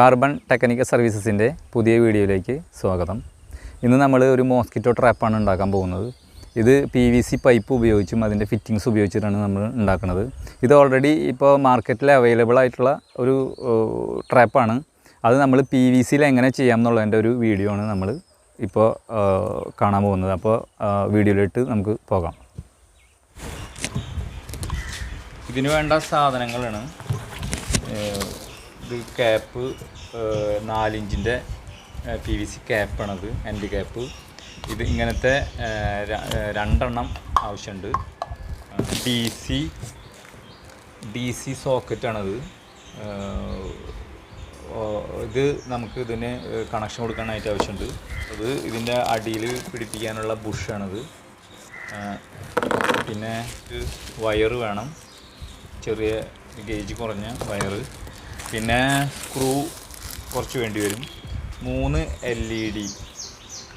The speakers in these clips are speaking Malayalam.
കാർബൺ ടെക്നിക്കൽ സർവീസസിൻ്റെ പുതിയ വീഡിയോയിലേക്ക് സ്വാഗതം. ഇന്ന് നമ്മൾ ഒരു മോസ്കിറ്റോ ട്രാപ്പാണ് ഉണ്ടാക്കാൻ പോകുന്നത്. ഇത് PVC പൈപ്പ് ഉപയോഗിച്ചും അതിൻ്റെ ഫിറ്റിങ്സ് ഉപയോഗിച്ചിട്ടാണ് നമ്മൾ ഉണ്ടാക്കുന്നത്. ഇത് ഓൾറെഡി ഇപ്പോൾ മാർക്കറ്റിൽ അവൈലബിൾ ആയിട്ടുള്ള ഒരു ട്രാപ്പാണ്. അത് നമ്മൾ PVCയിൽ എങ്ങനെ ചെയ്യാം എന്നുള്ളതിൻ്റെ ഒരു വീഡിയോ ആണ് നമ്മൾ ഇപ്പോൾ കാണാൻ പോകുന്നത്. അപ്പോൾ വീഡിയോയിലിട്ട് നമുക്ക് പോകാം. ഇതിന് വേണ്ട സാധനങ്ങളാണ് ഇത് ക്യാപ്പ് 4 ഇഞ്ചിൻ്റെ PVC ക്യാപ്പാണത്, എൻഡ് ക്യാപ്പ്. ഇത് ഇങ്ങനത്തെ 2 എണ്ണം ആവശ്യമുണ്ട്. DC സോക്കറ്റാണത്. ഇത് നമുക്ക് ഇതിന് കണക്ഷൻ കൊടുക്കാനായിട്ട് ആവശ്യമുണ്ട്. അത് ഇതിൻ്റെ അടിയിൽ പിടിപ്പിക്കാനുള്ള ബുഷാണത്. പിന്നെ വയറ് വേണം, ചെറിയ ഗേജ് കുറഞ്ഞ വയറ്. പിന്നെ സ്ക്രൂ കുറച്ച് വേണ്ടി വരും. 3 LED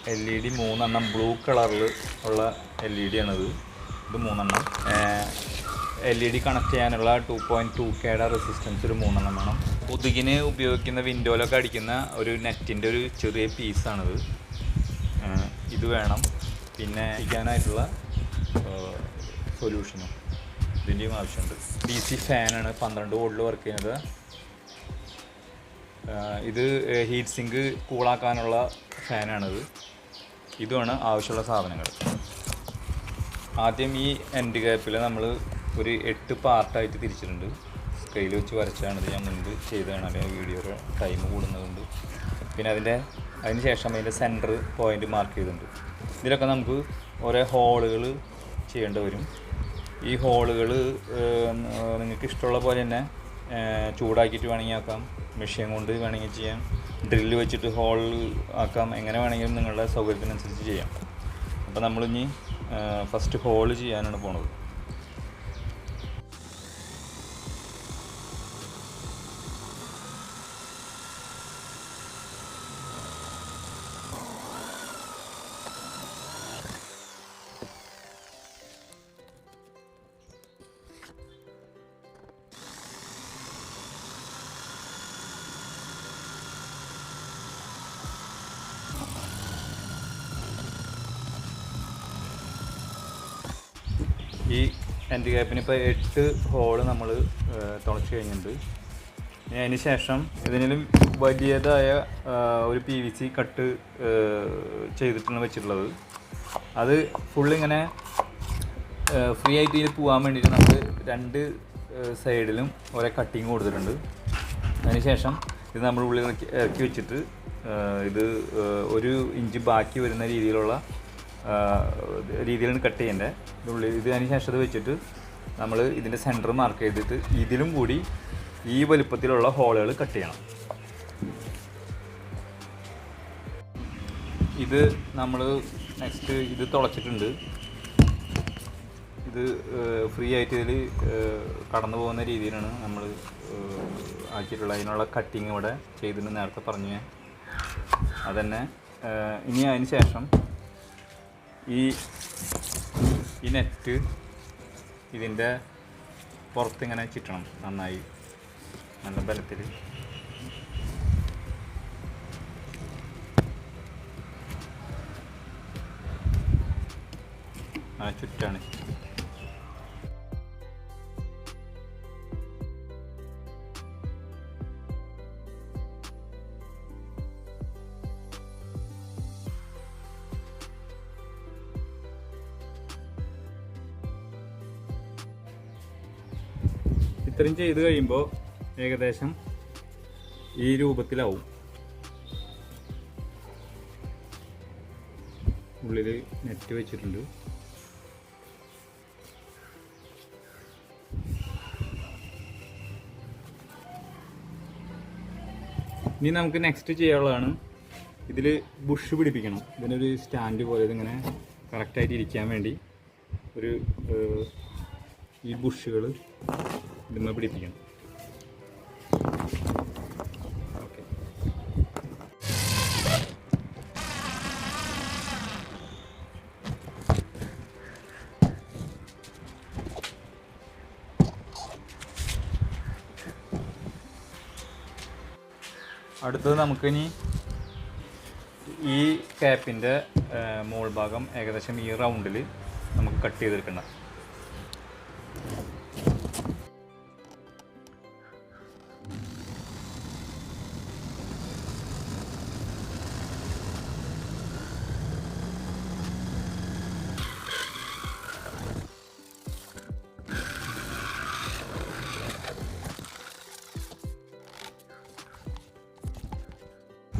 3 എണ്ണം ബ്ലൂ കളറിൽ ഉള്ള LED ആണിത്. ഇത് 3 എണ്ണം. LED കണക്ട് ചെയ്യാനുള്ള 2.2Kയുടെ റെസിസ്റ്റൻസ് ഒരു 3 എണ്ണം വേണം. കൊതുകിന് ഉപയോഗിക്കുന്ന വിൻഡോയിലൊക്കെ അടിക്കുന്ന ഒരു നെറ്റിൻ്റെ ഒരു ചെറിയ പീസാണിത്. ഇത് വേണം. പിന്നെ അടിക്കാനായിട്ടുള്ള സൊല്യൂഷനും ഇതിൻ്റെയും ആവശ്യമുണ്ട്. DC ഫാനാണ്, 12 വോൾട്ടിൽ വർക്ക് ചെയ്യുന്നത്. ഇത് ഹീറ്റ് സിങ്ക് കൂളാക്കാനുള്ള ഫാനാണിത്. ഇതുമാണ് ആവശ്യമുള്ള സാധനങ്ങൾ. ആദ്യം ഈ എൻഡ് ക്യാപ്പിൽ നമ്മൾ ഒരു 8 പാർട്ടായിട്ട് തിരിച്ചിട്ടുണ്ട്. സ്കെയിൽ വെച്ച് വരച്ചാണിത്. ഞാൻ മുൻപ് ചെയ്തതാണ്, അല്ലെങ്കിൽ വീഡിയോയുടെ ടൈം കൂടുന്നതുകൊണ്ട്. പിന്നെ അതിന് ശേഷം അതിൻ്റെ സെൻറ്റർ പോയിൻ്റ് മാർക്ക് ചെയ്തിട്ടുണ്ട്. ഇതിലൊക്കെ നമുക്ക് ഓരോ ഹോളുകൾ ചെയ്യേണ്ടി വരും. ഈ ഹോളുകൾ നിങ്ങൾക്ക് ഇഷ്ടമുള്ള പോലെ തന്നെ ചൂടാക്കിയിട്ട് വേണമെങ്കിൽ ആക്കാം, മെഷീൻ കൊണ്ട് വേണമെങ്കിൽ ചെയ്യാം, ഡ്രില്ല് വെച്ചിട്ട് ഹോൾ ആക്കാം, എങ്ങനെ വേണമെങ്കിലും നിങ്ങളുടെ സൗകര്യത്തിനനുസരിച്ച് ചെയ്യാം. അപ്പോൾ നമ്മളിനി ഫസ്റ്റ് ഹോൾ ചെയ്യാനാണ് പോണത്. ഈ എൻഡ് ക്യാപ്പിന് ഇപ്പോൾ 8 ഹോള് നമ്മൾ തുളച്ച് കഴിഞ്ഞിട്ടുണ്ട്. ഇനി അതിന് ശേഷം ഇതിനും വലിയതായ ഒരു PVC കട്ട് ചെയ്തിട്ടാണ് വെച്ചിട്ടുള്ളത്. അത് ഫുള്ളിങ്ങനെ ഫ്രീ ആയിട്ട് ഇതിൽ പോകാൻ വേണ്ടിയിട്ട് നമ്മൾ 2 സൈഡിലും ഒരേ കട്ടിങ് കൊടുത്തിട്ടുണ്ട്. അതിന് ശേഷം ഇത് നമ്മൾ ഉള്ളിൽ ഇറക്കി വെച്ചിട്ട് ഇത് 1 ഇഞ്ച് ബാക്കി വരുന്ന രീതിയിലാണ് കട്ട് ചെയ്യേണ്ടത്. ഇത് അതിന് ശേഷം ഇത് വെച്ചിട്ട് നമ്മൾ ഇതിൻ്റെ സെൻറ്റർ മാർക്ക് ചെയ്തിട്ട് ഇതിലും കൂടി ഈ വലുപ്പത്തിലുള്ള ഹോളുകൾ കട്ട് ചെയ്യണം. ഇത് നമ്മൾ നെക്സ്റ്റ് ഇത് തുളച്ചിട്ടുണ്ട്. ഇത് ഫ്രീ ആയിട്ട് ഇതിൽ കടന്നു പോകുന്ന രീതിയിലാണ് നമ്മൾ ആക്കിയിട്ടുള്ളത്. അതിനുള്ള കട്ടിങ് ഇവിടെ ചെയ്തിട്ട് നേരത്തെ പറഞ്ഞു ഞാൻ. അതന്നെ. ഇനി അതിന് ശേഷം ഈ നെറ്റ് ഇതിൻ്റെ പുറത്തിങ്ങനെ ചുറ്റണം, നന്നായി നല്ല ബലത്തിൽ. ചുറ്റാണ്. ഇത്രയും ചെയ്ത് കഴിയുമ്പോൾ ഏകദേശം ഈ രൂപത്തിലാവും. ഉള്ളിൽ നെറ്റ് വെച്ചിട്ടുണ്ട്. ഇനി നമുക്ക് നെക്സ്റ്റ് ചെയ്യാനുള്ളതാണ്, ഇതിൽ ബുഷ് പിടിപ്പിക്കണം. ഇതിനൊരു സ്റ്റാൻഡ് പോലെ ഇതിങ്ങനെ കറക്റ്റായിട്ട് ഇരിക്കാൻ വേണ്ടി ഒരു ഈ ബുഷുകൾ ഇതിന്മേൽ പിടിപ്പിക്കണം. ഓക്കെ. അടുത്തത് നമുക്കിനി ഈ ക്യാപ്പിൻ്റെ മോൾ ഭാഗം ഏകദേശം ഈ റൗണ്ടിൽ നമുക്ക് കട്ട് ചെയ്തെടുക്കണം.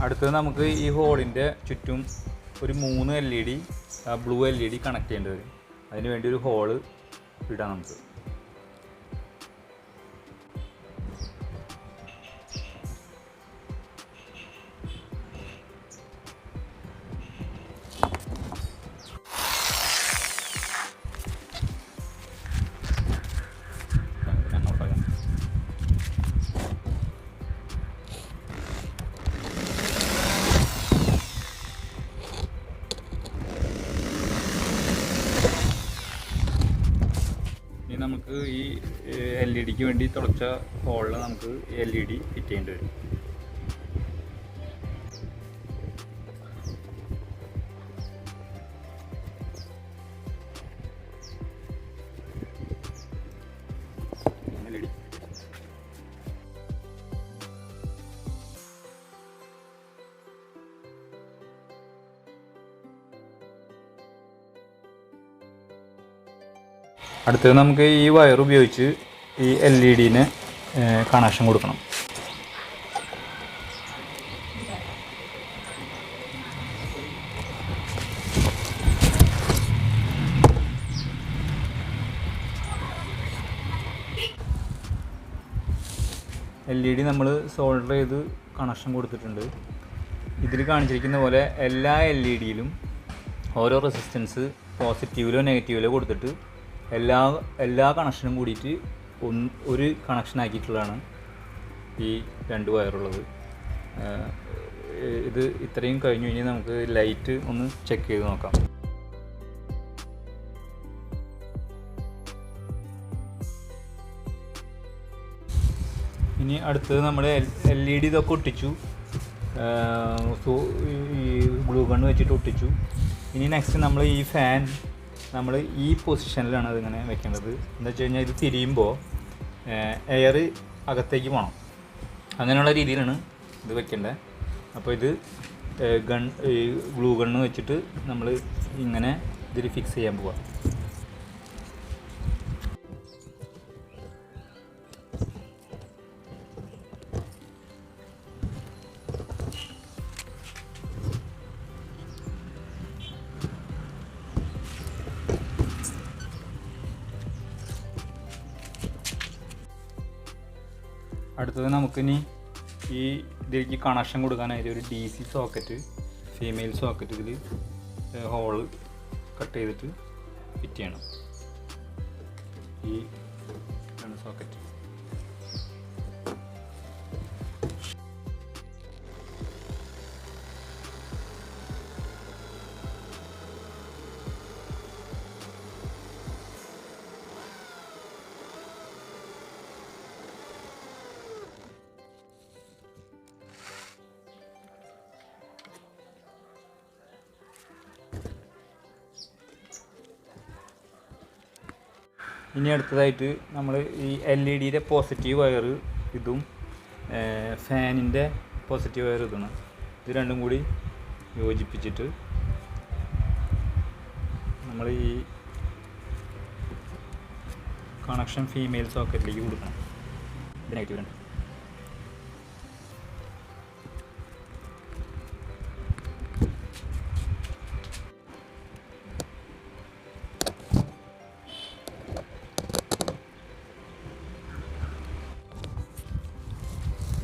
അടുത്തത് നമുക്ക് ഈ ഹോളിൻ്റെ ചുറ്റും ഒരു 3 LED ബ്ലൂ LED കണക്ട് ചെയ്യേണ്ടി വരും. അതിന് വേണ്ടി ഒരു ഹോള് ഇടാം നമുക്ക്. നമുക്ക് ഈ LED വേണ്ടി തുളച്ച ഹോളിൽ നമുക്ക് LED ഫിറ്റ് ചെയ്യേണ്ടി വരും. അടുത്തത് നമുക്ക് ഈ വയർ ഉപയോഗിച്ച് ഈ LED-ന് കണക്ഷൻ കൊടുക്കണം. LED നമ്മൾ സോൾഡർ ചെയ്ത് കണക്ഷൻ കൊടുത്തിട്ടുണ്ട്. ഇതിൽ കാണിച്ചിരിക്കുന്ന പോലെ എല്ലാ LED-യിലും ഓരോ റെസിസ്റ്റൻസ് പോസിറ്റീവിലോ നെഗറ്റീവിലോ കൊടുത്തിട്ട് എല്ലാ കണക്ഷനും കൂടിയിട്ട് ഒരു കണക്ഷൻ ആക്കിയിട്ടുള്ളതാണ് ഈ 2 വയറുള്ളത്. ഇത് ഇത്രയും കഴിഞ്ഞു കഴിഞ്ഞാൽ നമുക്ക് ലൈറ്റ് ഒന്ന് ചെക്ക് ചെയ്ത് നോക്കാം. ഇനി അടുത്തത് നമ്മൾ LED ഇതൊക്കെ ഒട്ടിച്ചു, ഈ ഗ്ലൂ ഗണ്ണ് വെച്ചിട്ട് ഒട്ടിച്ചു. ഇനി നെക്സ്റ്റ് നമ്മൾ ഈ ഫാൻ നമ്മൾ ഈ പൊസിഷനിലാണ് അതിങ്ങനെ വെക്കേണ്ടത്. എന്താ വെച്ച് കഴിഞ്ഞാൽ ഇത് തിരിയുമ്പോൾ എയർ അകത്തേക്ക് പോകണം, അങ്ങനെയുള്ള രീതിയിലാണ് ഇത് വെക്കേണ്ടത്. അപ്പോൾ ഇത് ഈ ഗ്ലൂ ഗണ്ണ് വെച്ചിട്ട് നമ്മൾ ഇങ്ങനെ ഇതിൽ ഫിക്സ് ചെയ്യാൻ പോവാം. അടുത്തത് നമുക്കിനി ഈ ഇതിലേക്ക് കണക്ഷൻ കൊടുക്കാനായിട്ട് ഒരു DC സോക്കറ്റ്, ഫീമെയിൽ സോക്കറ്റ് ഇതിൽ ഹോള് കട്ട് ചെയ്തിട്ട് ഫിറ്റ് ചെയ്യണം. ഈ സോക്കറ്റ് ഇനി അടുത്തതായിട്ട് നമ്മൾ ഈ LED-യുടെ പോസിറ്റീവ് വയർ ഇതും ഫാനിൻ്റെ പോസിറ്റീവ് വയർ ഇതാണ്. ഇത് രണ്ടും കൂടി യോജിപ്പിച്ചിട്ട് നമ്മൾ ഈ കണക്ഷൻ ഫീമെയിൽ സോക്കറ്റിലേക്ക് കൊടുക്കണം. ഇത് നെഗറ്റീവ് രണ്ട്.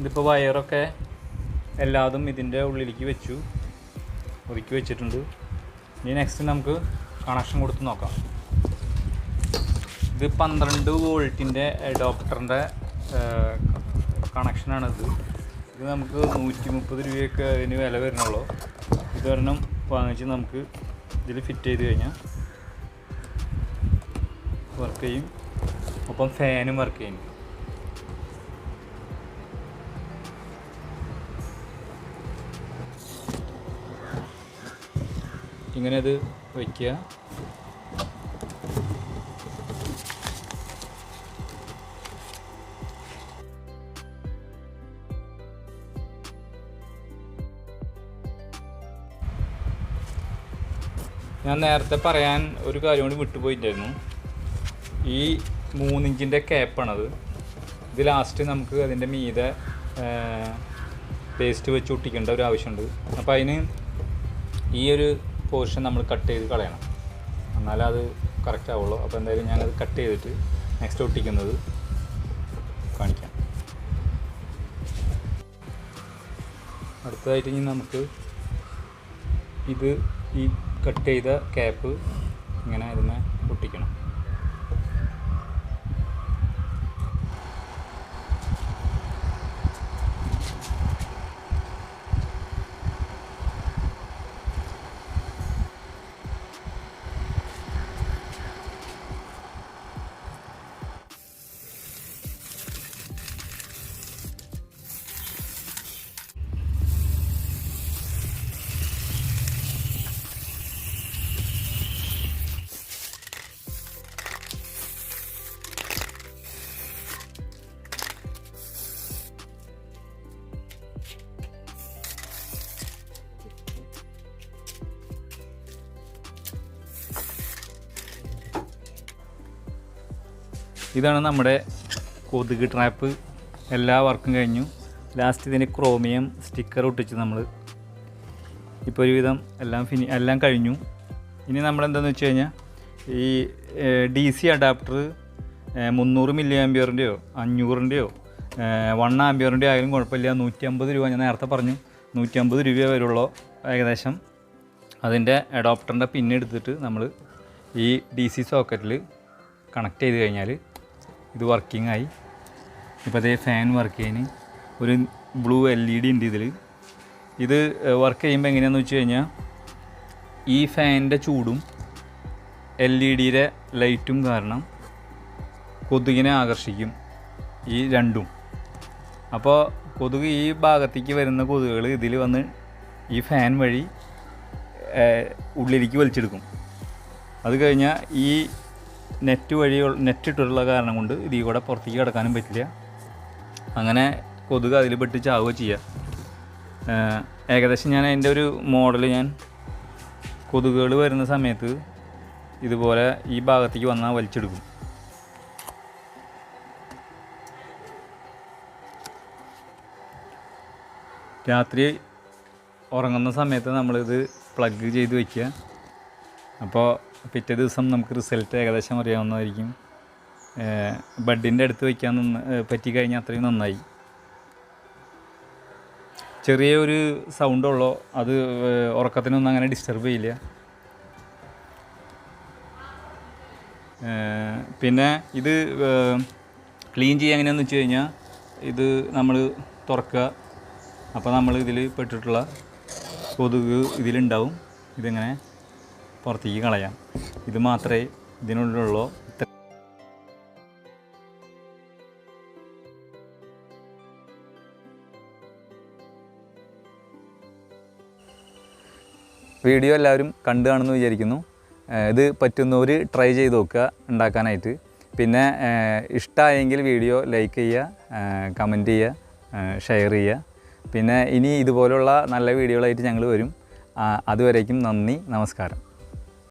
ഇതിപ്പോൾ വയറൊക്കെ എല്ലാതും ഇതിൻ്റെ ഉള്ളിലേക്ക് ഒതുക്കി വെച്ചിട്ടുണ്ട്. ഇനി നെക്സ്റ്റ് നമുക്ക് കണക്ഷൻ കൊടുത്ത് നോക്കാം. ഇത് 12 വോൾട്ടിൻ്റെ അഡോപ്റ്ററിൻ്റെ കണക്ഷനാണിത്. ഇത് നമുക്ക് 130 രൂപയൊക്കെ അതിന് വില വരുന്നുള്ളൂ. ഇതൊരെണ്ണം വാങ്ങിച്ച് നമുക്ക് ഇതിൽ ഫിറ്റ് ചെയ്ത് കഴിഞ്ഞാൽ വർക്ക് ചെയ്യും. ഒപ്പം ഫാനും വർക്ക് ചെയ്യും. ഇങ്ങനെ ഇത് വയ്ക്കുക. ഞാൻ നേരത്തെ പറയാൻ ഒരു കാര്യം കൂടി വിട്ടുപോയിട്ടായിരുന്നു. ഈ 3 ഇഞ്ചിൻ്റെ ക്യാപ്പാണത്. ഇത് ലാസ്റ്റ് നമുക്ക് അതിൻ്റെ മീതെ പേസ്റ്റ് വെച്ച് ഒട്ടിക്കേണ്ട ഒരു ആവശ്യമുണ്ട്. അപ്പോൾ അതിന് ഈ ഒരു പോർഷൻ നമ്മൾ കട്ട് ചെയ്ത് കളയണം, എന്നാലേ അത് കറക്റ്റ് ആവുള്ളൂ. അപ്പോൾ എന്തായാലും ഞാനത് കട്ട് ചെയ്തിട്ട് നെക്സ്റ്റ് ഒട്ടിക്കുന്നത് കാണിക്കാം. അടുത്തതായിട്ട് ഇനി നമുക്ക് ഇത് ഈ കട്ട് ചെയ്ത ക്യാപ്പ് ഇങ്ങനെ അതിനെ ഒട്ടിക്കണം. ഇതാണ് നമ്മുടെ കൊതുക് ട്രാപ്പ്. എല്ലാ വർക്കും കഴിഞ്ഞു. ലാസ്റ്റ് ഇതിന് ക്രോമിയം സ്റ്റിക്കർ ഒട്ടിച്ച് നമ്മൾ ഇപ്പോൾ ഒരുവിധം എല്ലാം കഴിഞ്ഞു. ഇനി നമ്മളെന്താണെന്ന് വെച്ച് കഴിഞ്ഞാൽ ഈ DC അഡാപ്റ്റർ 300 മില്ലി ആംപിയറിൻ്റെയോ 500ൻ്റെയോ 1 ആംപിയറിൻ്റെയോ ആയാലും കുഴപ്പമില്ല. 150 രൂപ, ഞാൻ നേരത്തെ പറഞ്ഞു 150 രൂപ വരുള്ളൂ ഏകദേശം. അതിൻ്റെ അഡോപ്റ്ററിൻ്റെ പിൻ എടുത്തിട്ട് നമ്മൾ ഈ DC സോക്കറ്റിൽ കണക്ട് ചെയ്ത് കഴിഞ്ഞാൽ ഇത് വർക്കിംഗ് ആയി. ഇപ്പോൾ അതേ ഫാൻ വർക്ക് ചെയ്യാൻ ഒരു ബ്ലൂ LED ഉണ്ട് ഇതിൽ. ഇത് വർക്ക് ചെയ്യുമ്പോൾ എങ്ങനെയാണെന്ന് വെച്ച് കഴിഞ്ഞാൽ ഈ ഫാനിൻ്റെ ചൂടും LED-യുടെ ലൈറ്റും കാരണം കൊതുകിനെ ആകർഷിക്കും, ഈ രണ്ടും. അപ്പോൾ കൊതുക് ഈ ഭാഗത്തേക്ക് വരുന്ന കൊതുകുകൾ ഇതിൽ വന്ന് ഈ ഫാൻ വഴി ഉള്ളിലേക്ക് വലിച്ചെടുക്കും. അത് കഴിഞ്ഞാൽ ഈ നെറ്റിട്ടുള്ള കാരണം കൊണ്ട് ഇതിൽ കൂടെ പുറത്തേക്ക് കിടക്കാനും പറ്റില്ല. അങ്ങനെ കൊതുക് അതിൽ പെട്ട് ചാവുക ചെയ്യുക. ഏകദേശം ഞാൻ അതിൻ്റെ ഒരു മോഡൽ ഞാൻ കൊതുകുകൾ വരുന്ന സമയത്ത് ഇതുപോലെ ഈ ഭാഗത്തേക്ക് വന്നാൽ വലിച്ചെടുക്കും. രാത്രി ഉറങ്ങുന്ന സമയത്ത് നമ്മളിത് പ്ലഗ് ചെയ്ത് വയ്ക്കുക. അപ്പോൾ പിറ്റേ ദിവസം നമുക്ക് റിസൾട്ട് ഏകദേശം അറിയാവുന്നതായിരിക്കും. ബഡിൻ്റെ അടുത്ത് വയ്ക്കാൻ പറ്റിക്കഴിഞ്ഞാൽ അത്രയും നന്നായി. ചെറിയൊരു സൗണ്ടുള്ളൂ, അത് ഉറക്കത്തിനൊന്നും അങ്ങനെ ഡിസ്റ്റർബ് ചെയ്യില്ല. പിന്നെ ഇത് ക്ലീൻ ചെയ്യുക എങ്ങനെയാണെന്ന് വെച്ച് കഴിഞ്ഞാൽ ഇത് നമ്മൾ തുറക്കുക. അപ്പോൾ നമ്മൾ ഇതിൽ പെട്ടിട്ടുള്ള കൊതുക് ഇതിലുണ്ടാവും. ഇതെങ്ങനെ പുറത്തേക്ക് കളയാം. ഇത് മാത്രമേ ഇതിനുള്ളിലുള്ളൂ. വീഡിയോ എല്ലാവരും കണ്ടു കാണുമെന്ന് വിചാരിക്കുന്നു. ഇത് പറ്റുന്നവർ ട്രൈ ചെയ്ത് നോക്കുക ഉണ്ടാക്കാനായിട്ട്. പിന്നെ ഇഷ്ടമായെങ്കിൽ വീഡിയോ ലൈക്ക് ചെയ്യുക, കമൻറ്റ് ചെയ്യുക, ഷെയർ ചെയ്യുക. പിന്നെ ഇനി ഇതുപോലുള്ള നല്ല വീഡിയോകളായിട്ട് ഞങ്ങൾ വരും. അതുവരേക്കും നന്ദി, നമസ്കാരം.